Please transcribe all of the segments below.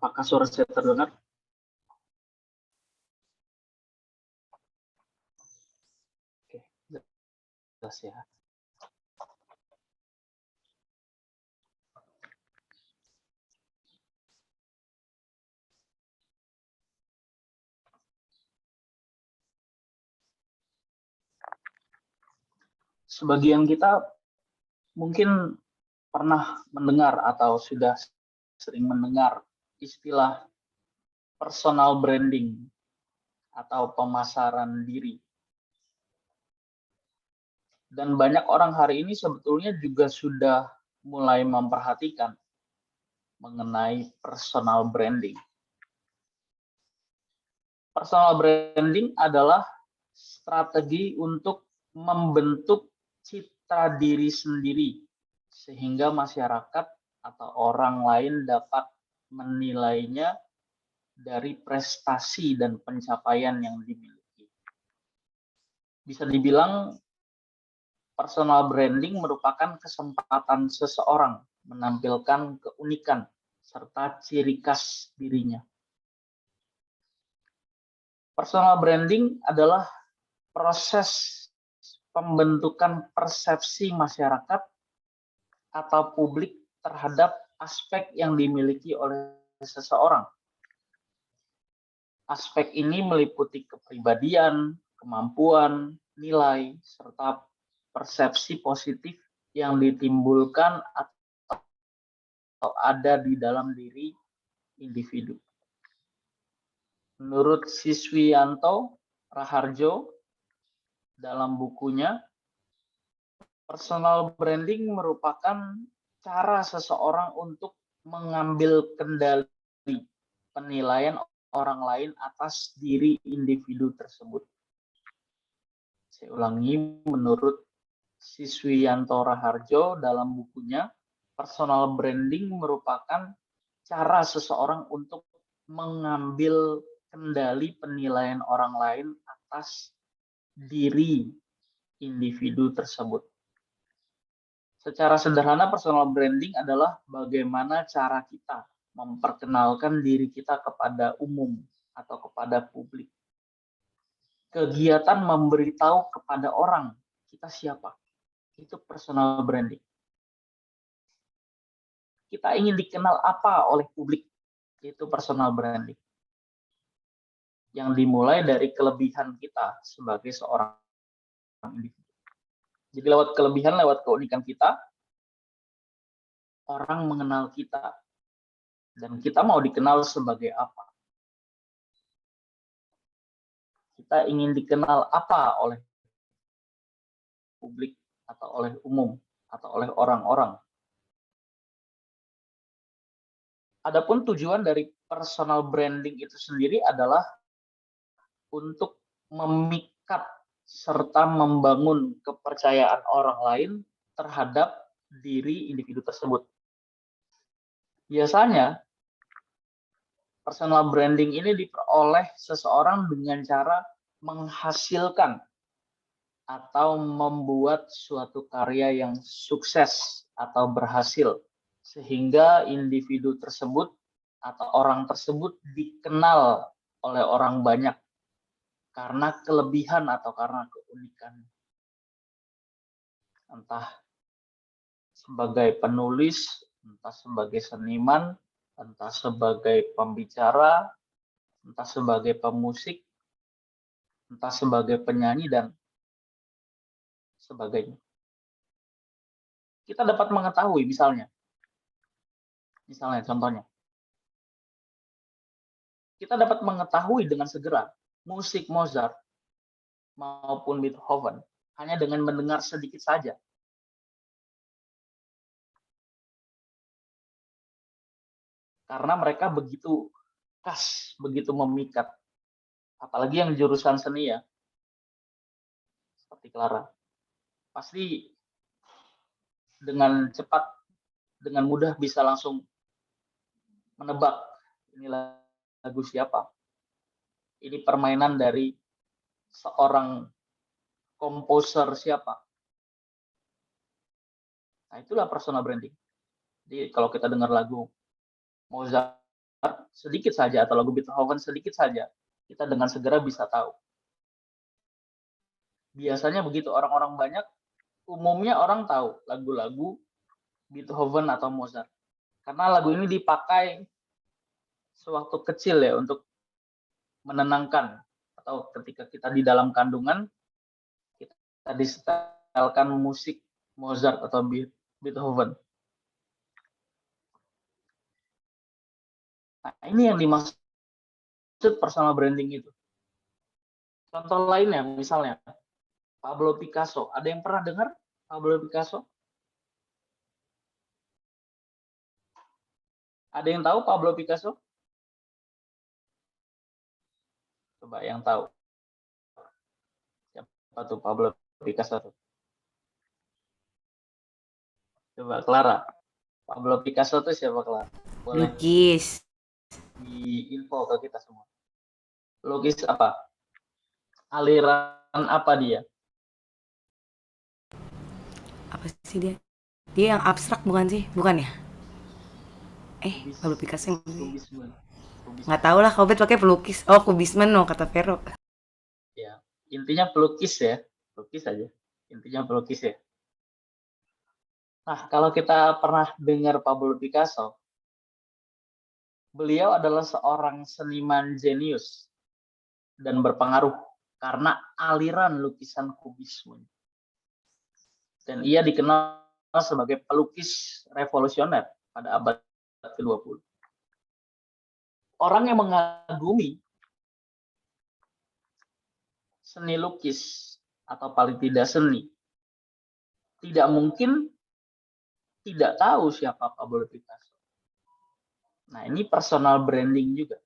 Apakah suara saya terdengar? Oke, jelas ya. Sebagian kita mungkin pernah mendengar atau sudah sering mendengar istilah personal branding atau pemasaran diri. Dan banyak orang hari ini sebetulnya juga sudah mulai memperhatikan mengenai personal branding. Personal branding adalah strategi untuk membentuk citra diri sendiri sehingga masyarakat atau orang lain dapat menilainya dari prestasi dan pencapaian yang dimiliki. Bisa dibilang personal branding merupakan kesempatan seseorang menampilkan keunikan serta ciri khas dirinya. Personal branding adalah proses pembentukan persepsi masyarakat atau publik terhadap aspek yang dimiliki oleh seseorang. Aspek ini meliputi kepribadian, kemampuan, nilai, serta persepsi positif yang ditimbulkan atau ada di dalam diri individu. Menurut Siswiyanto Raharjo, dalam bukunya, personal branding merupakan cara seseorang untuk mengambil kendali penilaian orang lain atas diri individu tersebut. Saya ulangi, menurut Siswiyanto Raharjo dalam bukunya, personal branding merupakan cara seseorang untuk mengambil kendali penilaian orang lain atas diri individu tersebut. Secara sederhana, personal branding adalah bagaimana cara kita memperkenalkan diri kita kepada umum atau kepada publik. Kegiatan memberitahu kepada orang kita siapa, itu personal branding. Kita ingin dikenal apa oleh publik, itu personal branding. Yang dimulai dari kelebihan kita sebagai seorang individu. Jadi lewat kelebihan, lewat keunikan kita, orang mengenal kita. Dan kita mau dikenal sebagai apa? Kita ingin dikenal apa oleh publik atau oleh umum atau oleh orang-orang. Adapun tujuan dari personal branding itu sendiri adalah untuk memikat serta membangun kepercayaan orang lain terhadap diri individu tersebut. Biasanya, personal branding ini diperoleh seseorang dengan cara menghasilkan atau membuat suatu karya yang sukses atau berhasil, sehingga individu tersebut atau orang tersebut dikenal oleh orang banyak karena kelebihan atau karena keunikan. Entah sebagai penulis, entah sebagai seniman, entah sebagai pembicara, entah sebagai pemusik, entah sebagai penyanyi, dan sebagainya. Kita dapat mengetahui misalnya contohnya, kita dapat mengetahui dengan segera musik Mozart maupun Beethoven hanya dengan mendengar sedikit saja. Karena mereka begitu khas, begitu memikat. Apalagi yang jurusan seni ya, seperti Clara. Pasti dengan cepat, dengan mudah bisa langsung menebak ini lagu siapa. Ini permainan dari seorang komposer siapa. Nah, itulah personal branding. Jadi kalau kita dengar lagu Mozart sedikit saja atau lagu Beethoven sedikit saja, kita dengan segera bisa tahu. Biasanya begitu, orang-orang banyak, umumnya orang tahu lagu-lagu Beethoven atau Mozart. Karena lagu ini dipakai sewaktu kecil ya untuk menenangkan, atau ketika kita di dalam kandungan, kita disetelkan musik Mozart atau Beethoven. Nah, ini yang dimaksud personal branding itu. Contoh lainnya, misalnya Pablo Picasso. Ada yang pernah dengar Pablo Picasso? Ada yang tahu Pablo Picasso? Coba yang tahu. Siapa tuh Pablo Picasso tuh? Coba Clara. Pablo Picasso tuh siapa, Clara? Boleh Lukis. di info ke kita semua. Lukis apa? Aliran apa dia? Apa sih dia? Dia yang abstrak bukan sih? Bukan ya? Pablo Picasso yang Kubisme. nggak tahu lah. Kau bet pakai pelukis. Oh, kubismen no kata Vero. Ya, intinya pelukis ya. Pelukis aja. Intinya pelukis ya. Nah, kalau kita pernah dengar Pablo Picasso, beliau adalah seorang seniman jenius dan berpengaruh karena aliran lukisan kubisme. Dan ia dikenal sebagai pelukis revolusioner pada abad ke-20. Orang yang mengagumi seni lukis atau paling tidak seni tidak mungkin tidak tahu siapa Pablo Picasso. Nah, ini personal branding juga.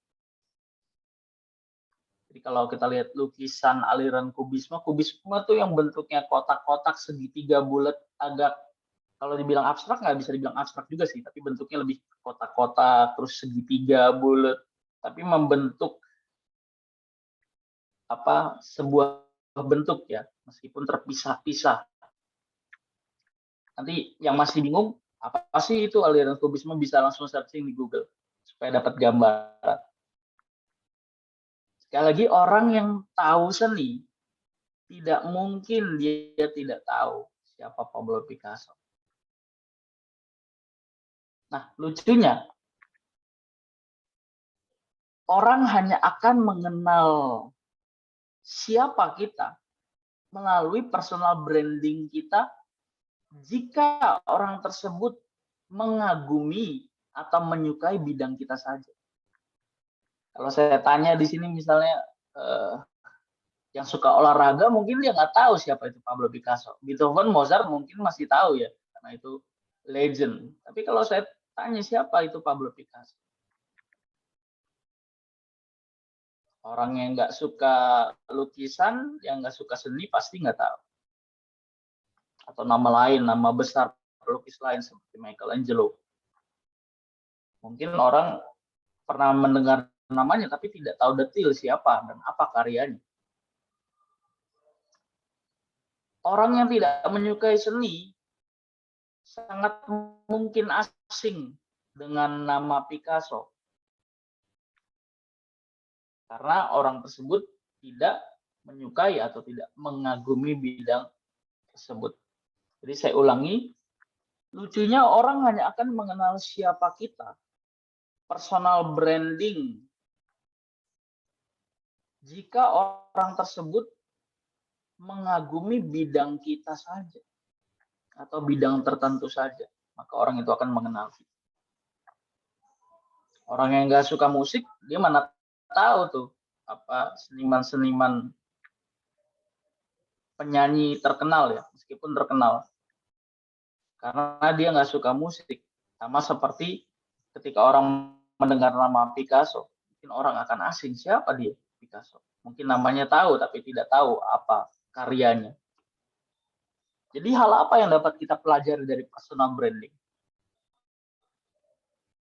Jadi kalau kita lihat lukisan aliran kubisme tuh yang bentuknya kotak-kotak segitiga bulat, agak kalau dibilang abstrak nggak bisa dibilang abstrak juga sih, tapi bentuknya lebih kotak-kotak terus segitiga bulat, tapi membentuk sebuah bentuk ya, meskipun terpisah-pisah. Nanti yang masih bingung apa sih itu aliran kubisme, bisa langsung searching di Google supaya dapat gambaran. Sekali lagi, orang yang tahu seni tidak mungkin dia tidak tahu siapa Pablo Picasso. Nah, lucunya orang hanya akan mengenal siapa kita melalui personal branding kita jika orang tersebut mengagumi atau menyukai bidang kita saja. Kalau saya tanya di sini misalnya yang suka olahraga, mungkin dia nggak tahu siapa itu Pablo Picasso. Beethoven, Mozart mungkin masih tahu ya, karena itu legend. Tapi kalau saya tanya siapa itu Pablo Picasso, orang yang nggak suka lukisan, yang nggak suka seni pasti nggak tahu. Atau nama lain, nama besar pelukis lain seperti Michelangelo. Mungkin orang pernah mendengar namanya tapi tidak tahu detail siapa dan apa karyanya. Orang yang tidak menyukai seni sangat mungkin asing dengan nama Picasso. Karena orang tersebut tidak menyukai atau tidak mengagumi bidang tersebut. Jadi saya ulangi, lucunya orang hanya akan mengenal siapa kita, personal branding, jika orang tersebut mengagumi bidang kita saja atau bidang tertentu saja, maka orang itu akan mengenal kita. Orang yang nggak suka musik, dia mana tahu tuh seniman-seniman penyanyi terkenal ya, meskipun terkenal, karena dia nggak suka musik. Sama seperti ketika orang mendengar nama Picasso, mungkin orang akan asing, siapa dia Picasso. Mungkin namanya tahu, tapi tidak tahu apa karyanya. Jadi hal apa yang dapat kita pelajari dari personal branding?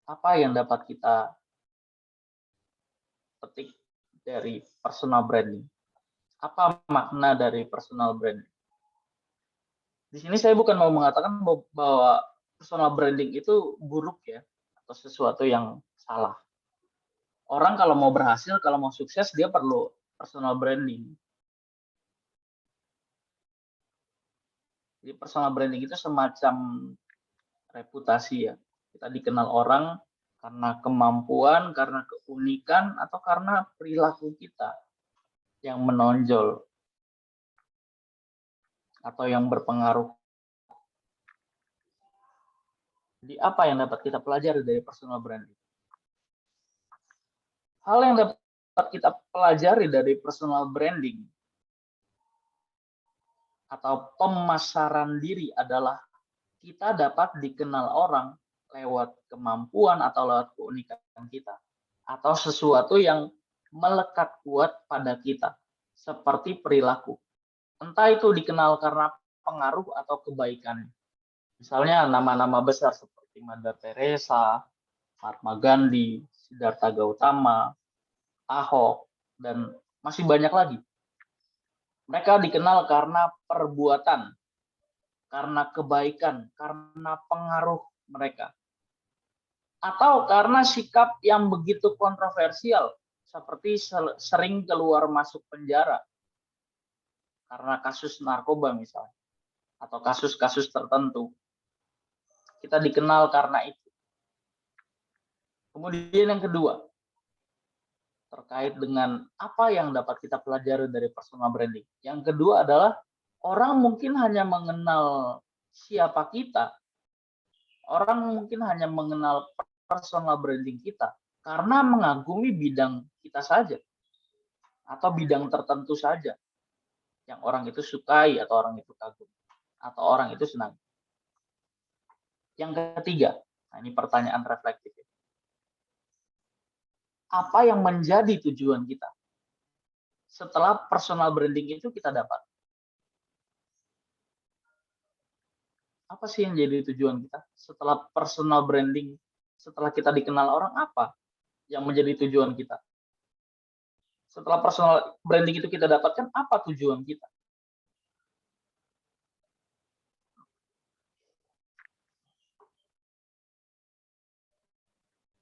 Apa yang dapat kita petik dari personal branding? Apa makna dari personal branding? Di sini saya bukan mau mengatakan bahwa personal branding itu buruk ya, atau sesuatu yang salah. Orang kalau mau berhasil, kalau mau sukses, dia perlu personal branding. Jadi personal branding itu semacam reputasi ya. Kita dikenal orang karena kemampuan, karena keunikan, atau karena perilaku kita yang menonjol atau yang berpengaruh. Jadi apa yang dapat kita pelajari dari personal branding? Hal yang dapat kita pelajari dari personal branding atau pemasaran diri adalah kita dapat dikenal orang lewat kemampuan atau lewat keunikan kita, atau sesuatu yang melekat kuat pada kita, seperti perilaku. Entah itu dikenal karena pengaruh atau kebaikan. Misalnya nama-nama besar seperti Mother Teresa, Mahatma Gandhi, Siddhartha Gautama, Ahok, dan masih banyak lagi. Mereka dikenal karena perbuatan, karena kebaikan, karena pengaruh mereka. Atau karena sikap yang begitu kontroversial, seperti sering keluar masuk penjara karena kasus narkoba misalnya, atau kasus-kasus tertentu. Kita dikenal karena itu. Kemudian yang kedua, terkait dengan apa yang dapat kita pelajari dari personal branding. Yang kedua adalah orang mungkin hanya mengenal siapa kita, orang mungkin hanya mengenal personal branding kita karena mengagumi bidang kita saja atau bidang tertentu saja yang orang itu sukai atau orang itu kagum atau orang itu senang. Yang ketiga, nah ini pertanyaan reflektif. Apa yang menjadi tujuan kita setelah personal branding itu kita dapat? Apa sih yang jadi tujuan kita setelah personal branding, setelah kita dikenal orang, apa yang menjadi tujuan kita? Setelah personal branding itu kita dapatkan, apa tujuan kita?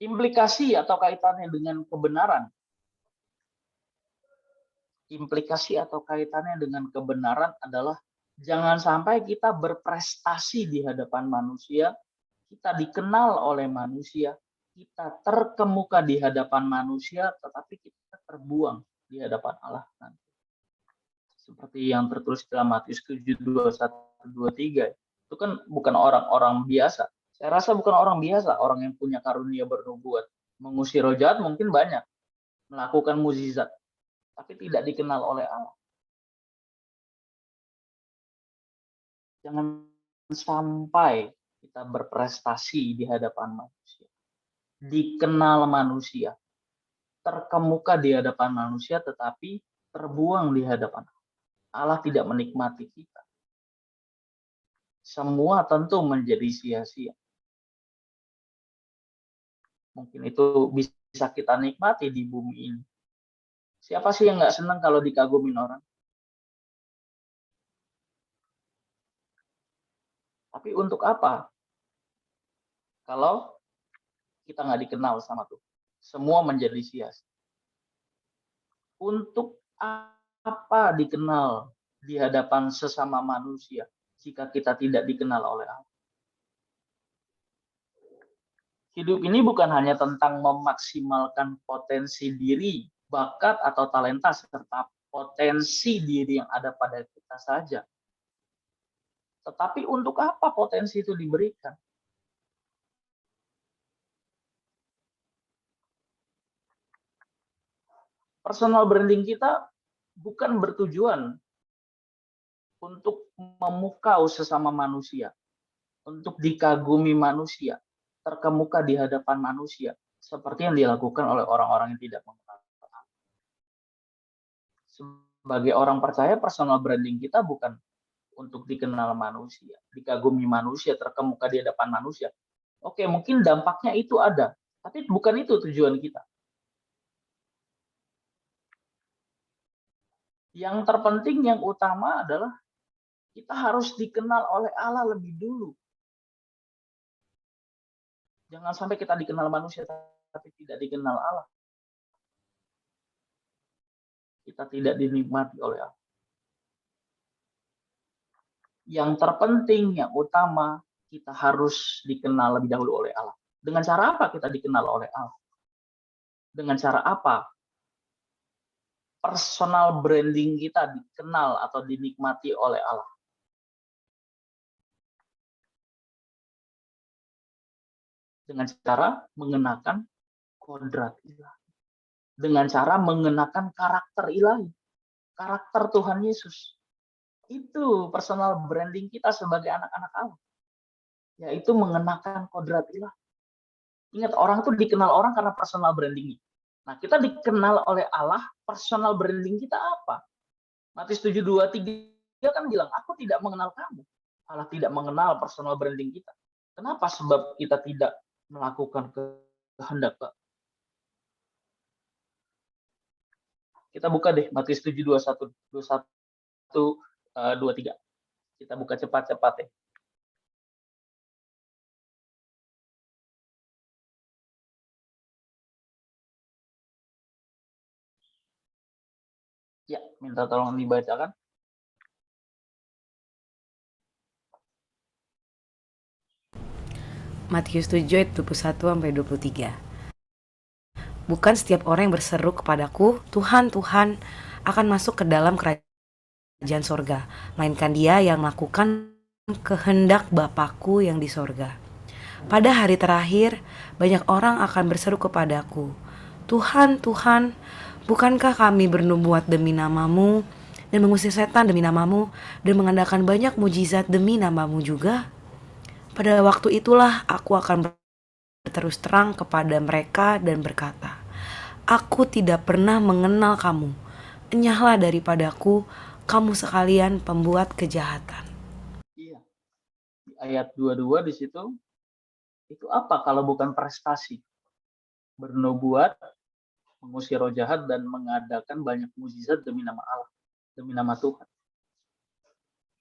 Implikasi atau kaitannya dengan kebenaran. Implikasi atau kaitannya dengan kebenaran adalah jangan sampai kita berprestasi di hadapan manusia, kita dikenal oleh manusia, kita terkemuka di hadapan manusia, tetapi kita terbuang di hadapan Allah nanti. Seperti yang tertulis dalam Matius 7:21-23. Itu kan bukan orang-orang biasa. Saya rasa bukan orang biasa, orang yang punya karunia bernubuat. Mengusir roh jahat mungkin banyak, melakukan mukjizat, tapi tidak dikenal oleh Allah. Jangan sampai kita berprestasi di hadapan manusia, dikenal manusia, terkemuka di hadapan manusia, tetapi terbuang di hadapan Allah. Allah tidak menikmati kita. Semua tentu menjadi sia-sia. Mungkin itu bisa kita nikmati di bumi ini. Siapa sih yang nggak senang kalau dikagumin orang? Tapi untuk apa? Kalau kita nggak dikenal sama Tuhan. Semua menjadi sia-sia. Untuk apa dikenal di hadapan sesama manusia jika kita tidak dikenal oleh Allah? Hidup ini bukan hanya tentang memaksimalkan potensi diri, bakat atau talenta, serta potensi diri yang ada pada kita saja. Tetapi untuk apa potensi itu diberikan? Personal branding kita bukan bertujuan untuk memukau sesama manusia, untuk dikagumi manusia, terkemuka di hadapan manusia, seperti yang dilakukan oleh orang-orang yang tidak mengenal Allah. Sebagai orang percaya, personal branding kita bukan untuk dikenal manusia, dikagumi manusia, terkemuka di hadapan manusia. Oke, mungkin dampaknya itu ada, tapi bukan itu tujuan kita. Yang terpenting, yang utama adalah kita harus dikenal oleh Allah lebih dulu. Jangan sampai kita dikenal manusia tapi tidak dikenal Allah. kita tidak dinikmati oleh Allah. Yang terpenting, yang utama, kita harus dikenal lebih dahulu oleh Allah. Dengan cara apa kita dikenal oleh Allah? Dengan cara apa personal branding kita dikenal atau dinikmati oleh Allah? Dengan cara mengenakan kodrat ilahi. Dengan cara mengenakan karakter ilahi. Karakter Tuhan Yesus. Itu personal branding kita sebagai anak-anak Allah. Yaitu mengenakan kodrat ilahi. Ingat, orang itu dikenal orang karena personal branding. Nah, kita dikenal oleh Allah, personal branding kita apa? Matius 7:23 kan bilang, aku tidak mengenal kamu. Allah tidak mengenal personal branding kita. Kenapa? Sebab kita tidak melakukan kehendak. Kita buka deh Matius 7:21, 23. Kita buka cepat-cepat ya. Ya, minta tolong dibacakan. Matius 7 ayat 21-23. Bukan setiap orang yang berseru kepadaku, Tuhan, Tuhan, akan masuk ke dalam kerajaan sorga, melainkan dia yang melakukan kehendak Bapakku yang di sorga. Pada hari terakhir, banyak orang akan berseru kepadaku, Tuhan, Tuhan, bukankah kami bernubuat demi namamu, dan mengusir setan demi namamu, dan mengadakan banyak mujizat demi namamu juga? Pada waktu itulah aku akan berterus terang kepada mereka dan berkata, aku tidak pernah mengenal kamu. Enyahlah daripadaku, kamu sekalian pembuat kejahatan. Iya. Di ayat 22 di situ, itu apa kalau bukan prestasi? Bernubuat, mengusir roh jahat, dan mengadakan banyak mujizat demi nama Allah, demi nama Tuhan.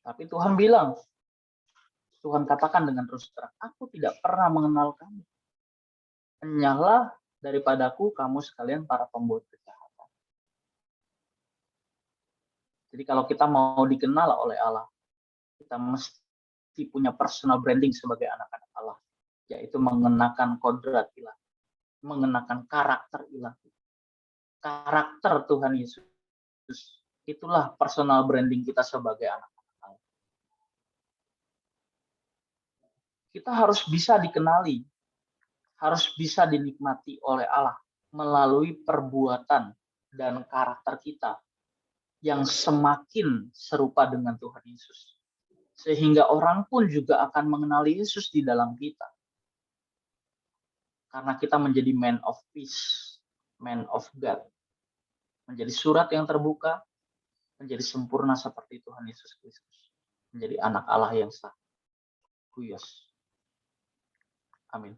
Tapi Tuhan bilang, Tuhan katakan dengan terus terang, aku tidak pernah mengenal kamu. Enyahlah daripadaku, kamu sekalian para pembuat kejahatan. Jadi kalau kita mau dikenal oleh Allah, kita mesti punya personal branding sebagai anak-anak Allah, yaitu mengenakan kodrat ilahi, mengenakan karakter ilahi. Karakter Tuhan Yesus. Itulah personal branding kita sebagai anak-anak Allah. Kita harus bisa dikenali, harus bisa dinikmati oleh Allah melalui perbuatan dan karakter kita yang semakin serupa dengan Tuhan Yesus. Sehingga orang pun juga akan mengenali Yesus di dalam kita. Karena kita menjadi man of peace, man of God. Menjadi surat yang terbuka, menjadi sempurna seperti Tuhan Yesus Kristus. Menjadi anak Allah yang sah. Kuyos. Amin.